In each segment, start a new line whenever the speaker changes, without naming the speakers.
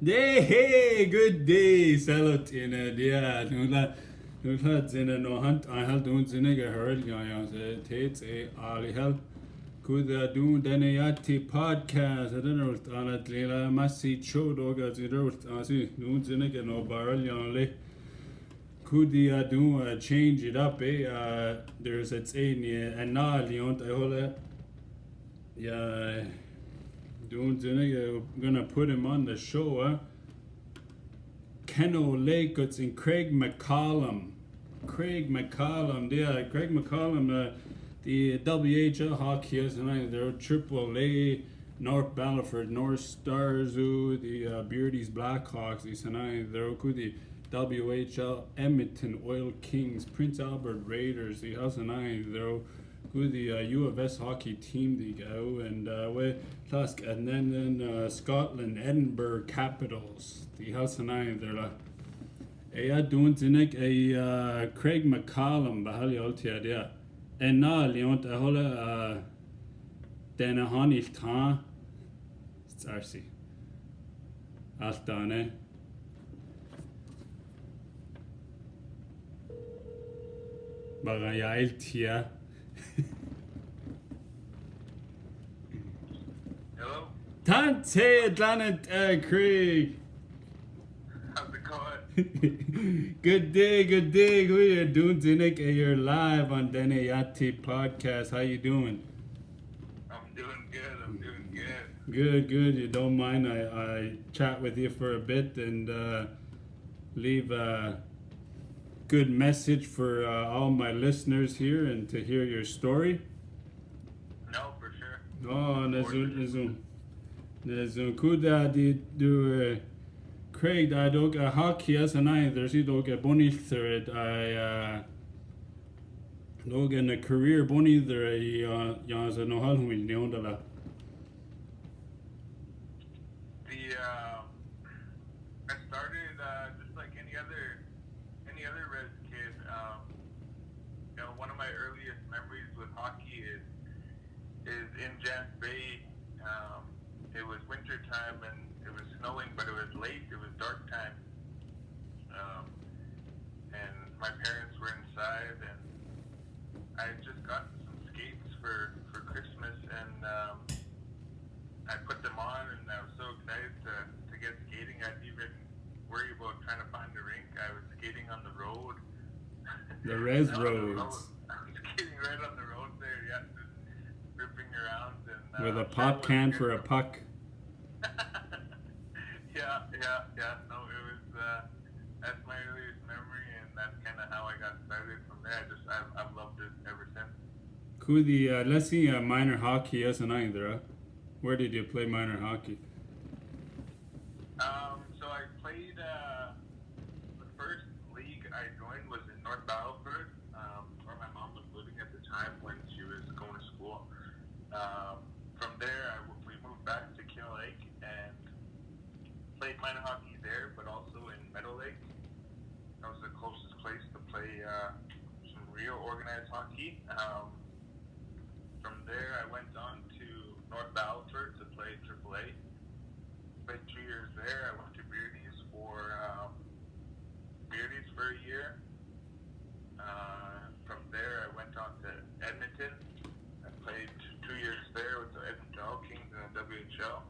Hey, good day, selohtine. Ja, nu laat Dene no hand I had doen Dene gehoord ja ze tates ali hel. Could doen Dene Yati podcast. I don't know on it lila Mahsi show dog as it wrote asi doen Dene no barrel le. Could do change it up there's it's and now Leon I hold yeah doing Dene gonna put him on the show Kenno Lakeots and Craig Mccallum. Craig McCallum, the WHL hockey is tonight. They're Triple A, North Battleford, North Stars, the Beardies Blackhawks. Is tonight. They're the WHL Edmonton Oil Kings, Prince Albert Raiders. The house tonight. They're the U of S hockey team. The go and and then Scotland Edinburgh Capitals. The house tonight. They're doen Zinek Craig Mccallum bahali oltiad ja. En na Leon hola Dene hanich ta Tsarsi. Altane. Bagayail tia.
Hello?
Tante Atlantic Craig.
How's it going?
Good day. We are doing Zinek. You're live on Dene Yati podcast. How you doing?
I'm doing good.
Good. You don't mind I chat with you for a bit and leave a good message for all my listeners here and to hear your story.
No, for sure.
Oh, Nezun. Kuda do Craig, I don't get hockey as an eye. There's either get bonny third. I don't get a career bonny there. As a no how will know that.
I started just like any other res kid. One of my earliest memories with hockey is in Jans Bay. It was winter time and it was snowing, but it was late. It was dark time, and my parents were inside, and I had just gotten some skates for Christmas, and I put them on, and I was so excited to get skating. I didn't even worry about trying to find the rink. I was skating on the road.
The res roads.
I was skating right on the road there, yeah, just ripping around. And,
with a pop can for a puck.
Yeah. No, it was, that's my earliest memory, and that's kind of how I got started from there. I've loved it ever since.
Could let's see minor hockey as an either. Where did you play minor hockey?
So I played, the first league I joined was in North Battleford, where my mom was living at the time when she was going to school. From there, we moved back to Kill Lake and played minor hockey there, but also in Meadow Lake. That was the closest place to play some real organized hockey. From there, I went on to North Battleford to play AAA. Played 2 years there. I went to Beardies for a year. From there, I went on to Edmonton. I played 2 years there with the Edmonton Kings in the WHL.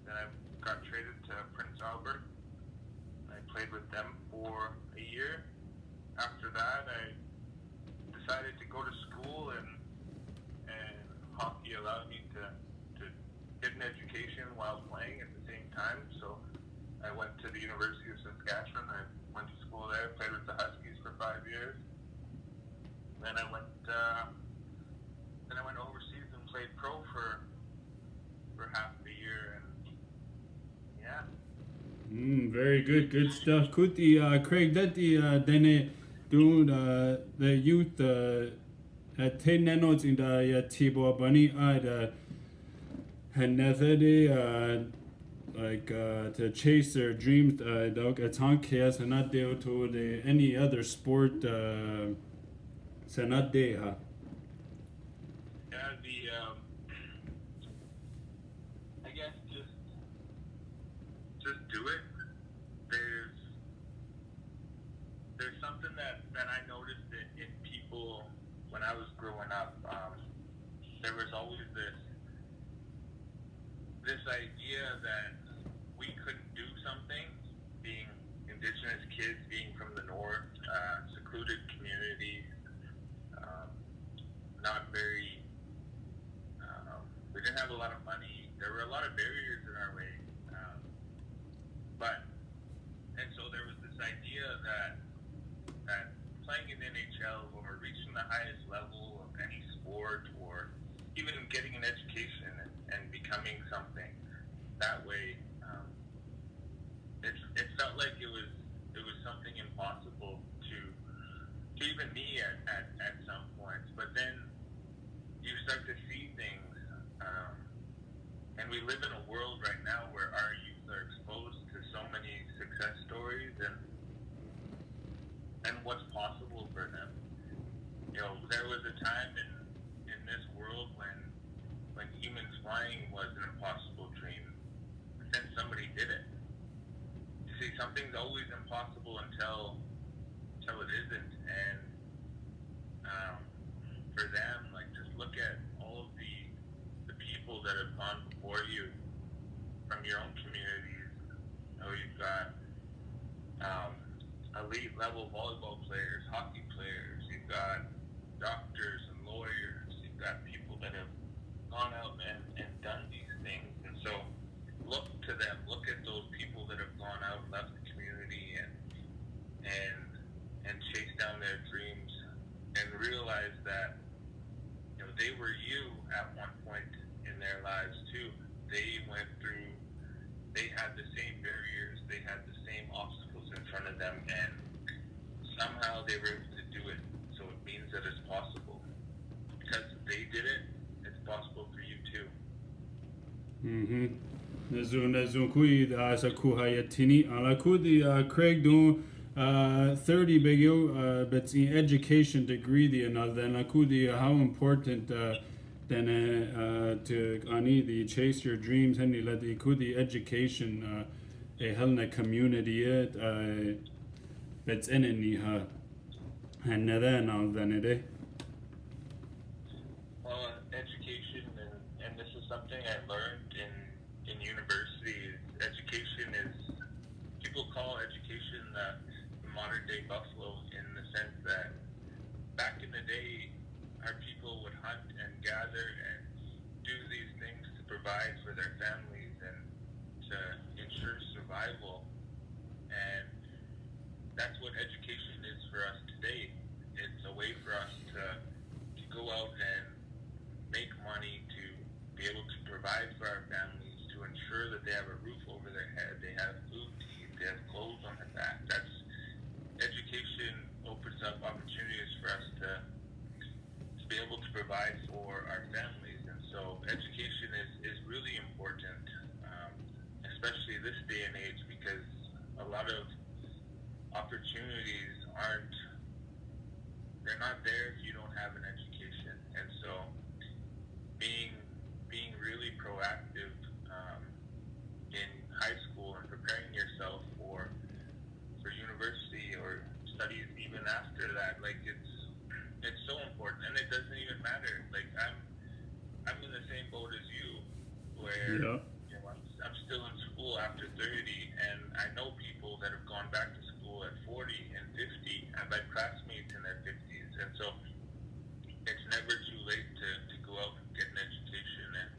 Then I got traded to Prince Albert. I played with them for a year. After that, I decided to go to school, and hockey allowed me to get an education while playing at the same time. So I went to the University of Saskatchewan. I went to school there, played with the Huskies for 5 years. Then I went overseas and played pro for half a year, and yeah.
Very good stuff. Could the Craig that the Dene do the youth at 10 nanos in the Tibo Bunny another like to chase their dreams dog at chaos and not due to any other sport so not there huh?
Yeah, I guess just that I noticed it in people when I was growing up. There was always this idea that we couldn't do something, being indigenous kids, being from the north, secluded communities, not very. We didn't have a lot of money. There were a lot of barriers in our way, and so there was this idea that playing in NHL or reaching the highest level of any sport or even getting an education and becoming something that way, it felt like it was something impossible to even me at some points. But then you start to see things, and we live in a world right now where our youth are exposed to so many success stories and what's possible for them. You know, there was a time in this world when humans flying was an impossible dream. But then somebody did it. You see, something's always impossible until it isn't. And for them, like, just look at all of the people that have gone before you from your own communities. You know, you've got elite level volleyball players, hockey players, you've got doctors and lawyers, you've got people that have gone out and done these things. And so look to them, look at those people that have gone out, left the community and chased down their dreams and realize that, you know, they were you at one point in their lives too. They went through, they had the same barriers, they had the same obstacles in front of them, and somehow they were able to do it. So it means that it's possible. Because they did it, it's possible for you too.
Nazun kui asa kuhayatini ala kudi Craig do 30 begyo but in education degree the another then kudi how important then to ani the chase your dreams and let the kudi education a helna community it but in any and then it
Well, education, and this is something I learned in university. Education is, people call education the modern day buffalo, in the sense that back in the day, our people would hunt and gather and do these things to provide for their families and to ensure survival. And that's what education is for us today. It's a way for us to go out and make money, to be able to provide for our families, to ensure that they have a roof over their head, they have food to eat, they have clothes on their back. That's education opens up opportunities for us to be able to provide for our families. And so education is really important, especially this day and age, because a lot of opportunities they're not there if you don't have an education. And so being really proactive in high school and preparing yourself for university or studies even after that, like it's so important. And it doesn't even matter. Like I'm in the same boat as you, where you know, I'm still in school after 30, and I know people that have gone back to school at 40 and 50, and my classmates in their 50s. And so it's never too late to go out and get an education,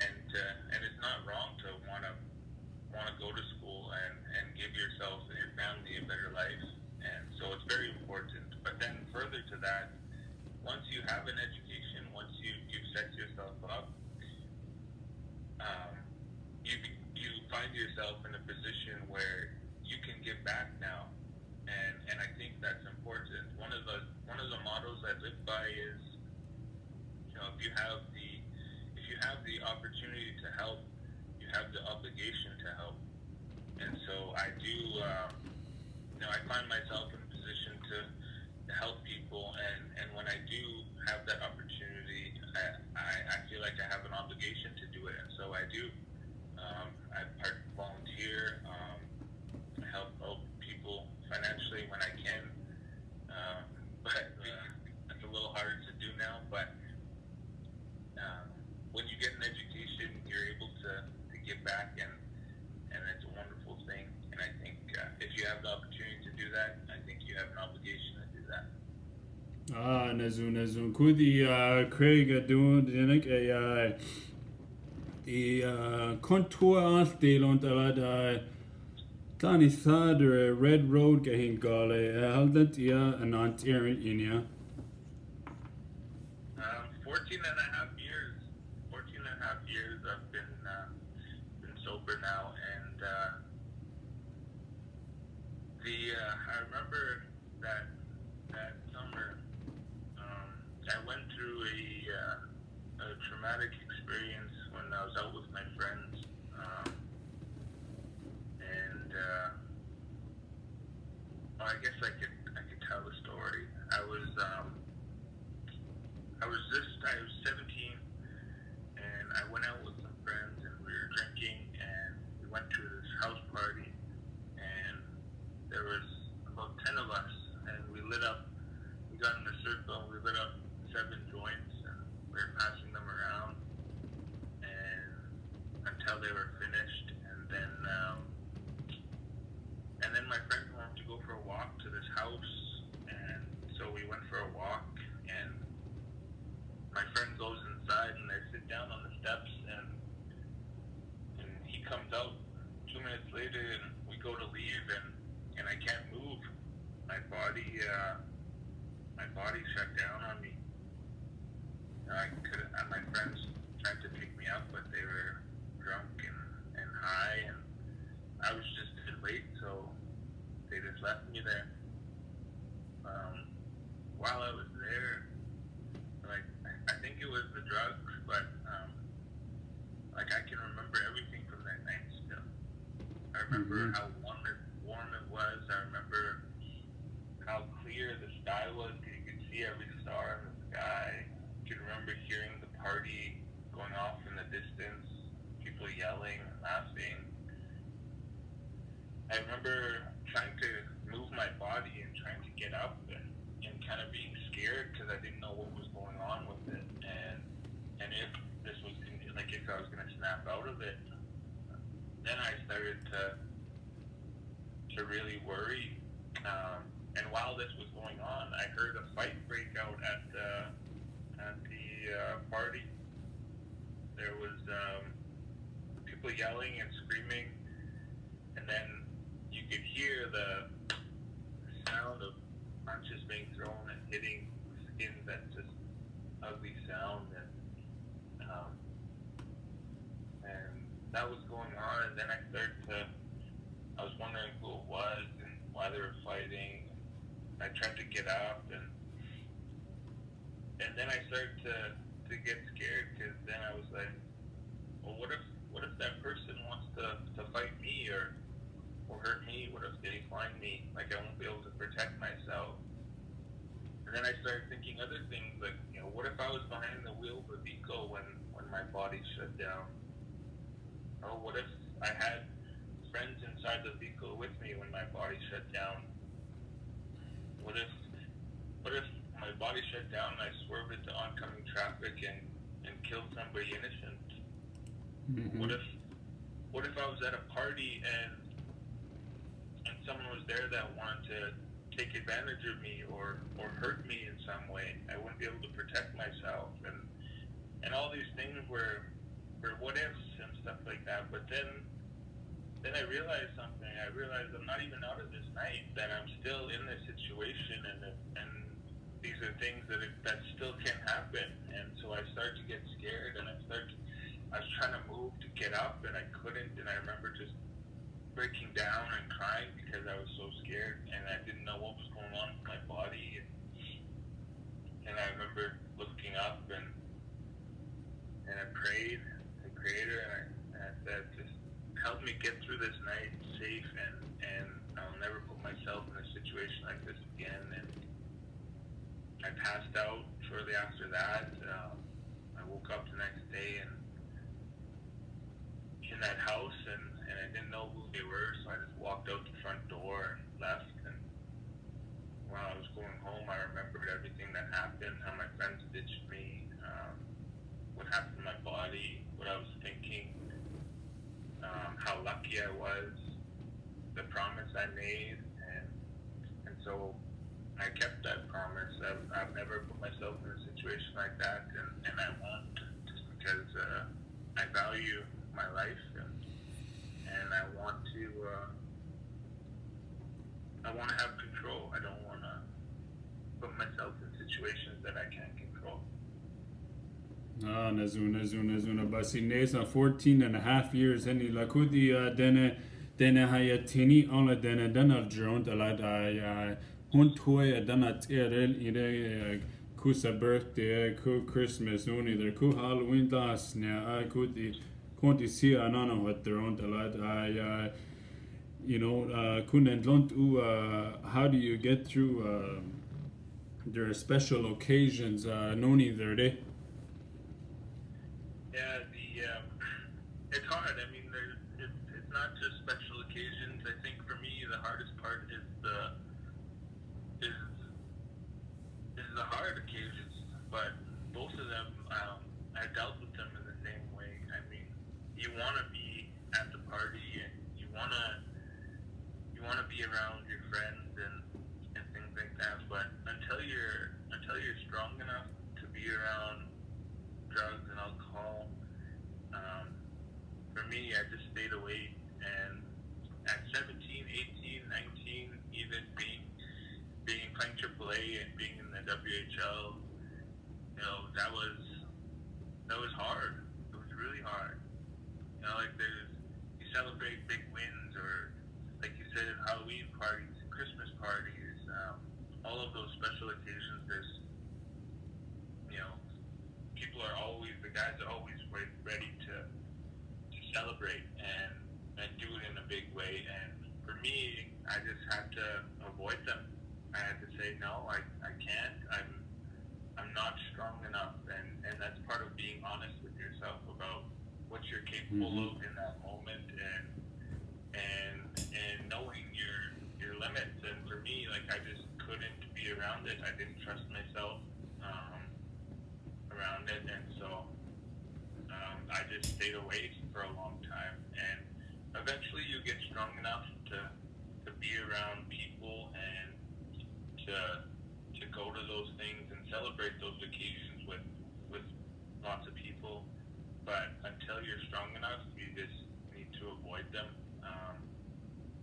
and it's not wrong to want to go to school and give yourself and your family a better life. And so it's very important. But then further to that, once you have an education, once you've set yourself up, you find yourself in a position where you can give back now, and I think that's important. One of the mottos I live by is, you know, if you have the opportunity to help, you have the obligation to help. And so I do, you know, I find myself in a position to help people, and when I do have that opportunity, I feel like I have an obligation to do it, and so I do. I volunteer, I help people financially when I can,
Nazu. Kudi Craig doing the contour anstil und alla Tani Sadre Red Road gahin gale haldet ja an antirin inia.
14 and a half years. 14 and a half years I've been sober now, and I remember that summer I went through a traumatic experience when I was out with my friends, and well, I guess I could tell the story. I was 17, and I went out with some friends, and we were drinking, and we went to this house party, and there was about 10 of us, and we got in a circle, and we lit up 7 joints, and we were passing them around, and until they were finished, and then my friends wanted to go for a walk to this house, and so we went for a walk, and my friend goes inside, and I sit down on the steps, and he comes out 2 minutes later, and we go to leave, and I can't move. My body shut down on me. My friends tried to pick me up, but they were drunk and high, and I was just too late, so they just left me there. While I was there, like, I think it was the drugs, but like, I can remember everything from that night still. I remember how warm it was. I remember how clear the sky was. You could see every star in the sky. I can remember hearing the party going off in the distance, people yelling and laughing. I remember trying to move my body and trying to get up and kind of being scared because I didn't know what was going on with it, and if this was like, if I was going to snap out of it. Then I started to really worry, and while this was going on, I heard a fight break out at the party. There was people yelling and screaming, and then you could hear the sound of punches being thrown and hitting skin. That just ugly sound, and that was going on. And then I was wondering who it was and why they were fighting. I tried to get up, and then I started to get scared, because then I was like, well, what if that person wants to fight me or hurt me? What if they find me? Like, I won't be able to protect myself. And then I started thinking other things, like, what if I was behind the wheel of a vehicle when my body shut down? Or what if I had friends inside the vehicle with me when my body shut down? What if my body shut down and I swerved into oncoming traffic and killed somebody innocent? What if I was at a party and someone was there that wanted to take advantage of me or hurt me in some way? I wouldn't be able to protect myself, and all these things were what ifs and stuff like that. But then I realized something. I realized I'm not even out of this night, that I'm still in this situation, and these are things that still can happen. And so I started to get scared, and I was trying to move to get up, and I couldn't. And I remember just breaking down and crying because I was so scared, and I didn't know what was going on with my body. And I remember looking up, and I prayed to Creator, and I said, just help me get through this night safe, and I'll never put myself in a situation like this again. And I passed out shortly after that. I woke up the next day and in that house, and I didn't know who they were, so I just walked out the front door and left. And while I was going home, I remembered everything that happened, how my friends ditched me, what happened to my body, what I was thinking, how lucky I was, the promise I made, and so I kept that promise. I've never myself in a situation like that, and I won't, just because I value my life, and I want to have control. I don't want to put myself in situations that I can't control.
Nazuna. Basi Nesa 14 and a half years, and Lakudi Dene Hayatini on the Dana Drone, the lad I Huntoy, a Danat Erel, Ide Kusa birthday, Ku Christmas, only there, Ku Halloween last, now I could Conti see Anana what they're on the lad. I couldn't don't how do you get through there are special occasions, no neither day.
Yeah, it's hard. I mean, it's not just special occasions. I think for me, the hardest part is the hard occasions. But both of them, I dealt with them in the same way. I mean, you want to be at the party and you want to be around your friends and things like that. But until you're strong enough to be around drugs and alcohol, for me, I just stayed away. And at 17, 18, 19, even being playing AAA and being in the WHL, that was hard. It was really hard. Like you celebrate big wins, or like you said, Halloween parties, Christmas parties, all of those special occasions. There's, people are always, the guys are always ready to celebrate and do it in a big way. And for me, I just had to avoid them. I had to say, no, I can't. I'm not strong enough, and that's part of being honest with yourself about what you're capable of in that moment, and knowing your limits. And for me, like, I just couldn't be around it. I didn't trust myself around it, and so I just stayed away for a long time. And eventually, you get strong enough to be around people and to go to those things and celebrate those occasions with lots of people. But until you're strong enough, you just need to avoid them.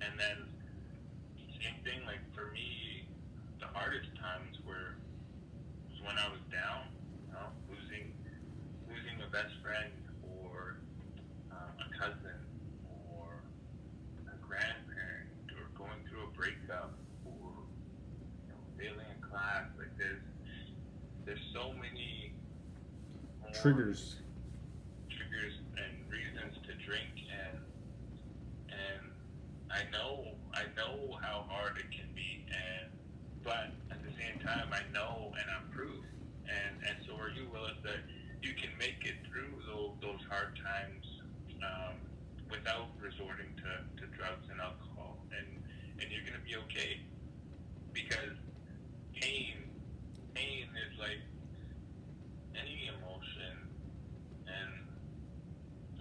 And then same thing, like for me, the hardest times was when I was down, losing a best friend, or a cousin, or a grandparent, or going through a breakup, or failing a class. Like there's so many
triggers
and reasons to drink, and I know how hard it can be, but at the same time I know and I'm proof, and so are you, Willis, that you can make it through those hard times without resorting to drugs and alcohol, and you're gonna be okay, because pain is like any emotion, and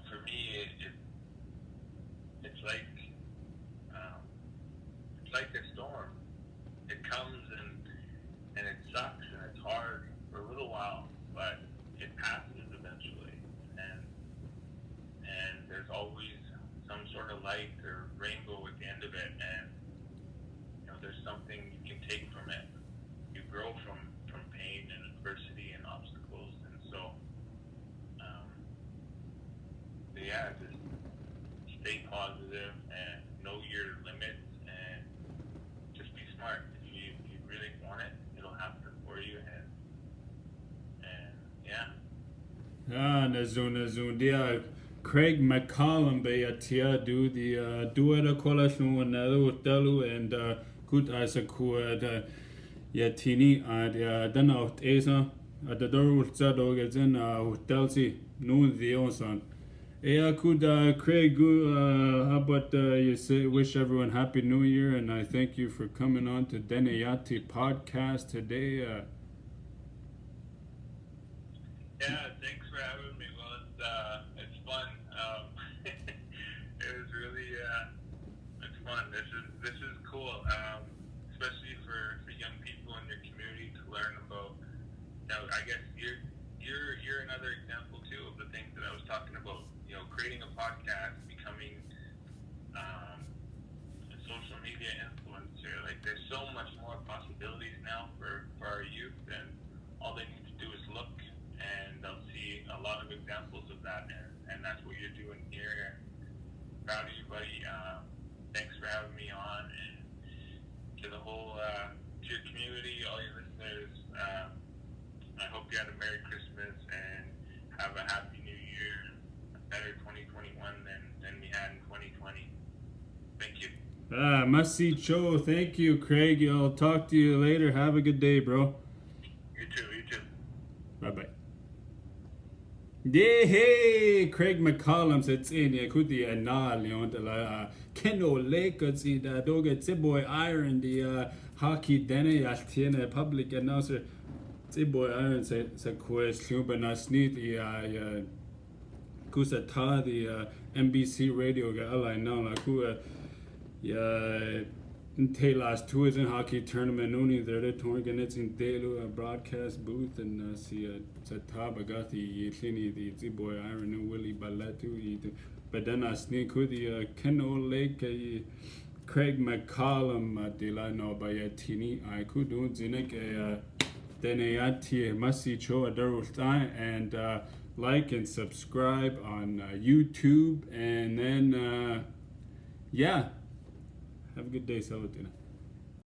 for me it's like a storm. It comes and it sucks and it's hard for a little while, but it passes eventually, and there's always some sort of light or rainbow at the end of it, and there's something you can take from it. You grow from pain and adversity and obstacles, and so just stay positive and know your limits, and just be smart. If you really want it, it'll happen for you, and yeah.
Nazuna. Craig Mccallum be a tia do the duet collation when Dalu and good as a cool Yatini and then out Asa at the door with Zadog in Delsi noon the Osan. Could Craig, how about you say wish everyone happy New Year, and I thank you for coming on to Dene Yati podcast today.
Yeah, thanks for having me. Well, it's fun. It was really it's fun. This is cool, especially for young people in your community to learn about
Mahsi Cho, thank you, Craig. I'll talk to you later. Have a good day, bro.
You too, you too.
Bye-bye. Yeah, hey, Craig Mccallum sits in here. Could the Leon de la Keno Lake, see the dog at Boy Iron, the hockey Dene Yati public announcer. Boy Iron said question, but not need the Kusata, the NBC radio guy. I know, like who, yeah. In last two is in hockey tournament only there the tournament in Delu a broadcast booth and see Sataba got the Clini the boy Iron and Willie Ballatu but then I sneak with the Keno Lake Craig Mccallum de la no by Yati I could do Zinek Dene Yati Mahsi Cho Denesuline and like and subscribe on YouTube and then yeah. Have a good day, selohtine.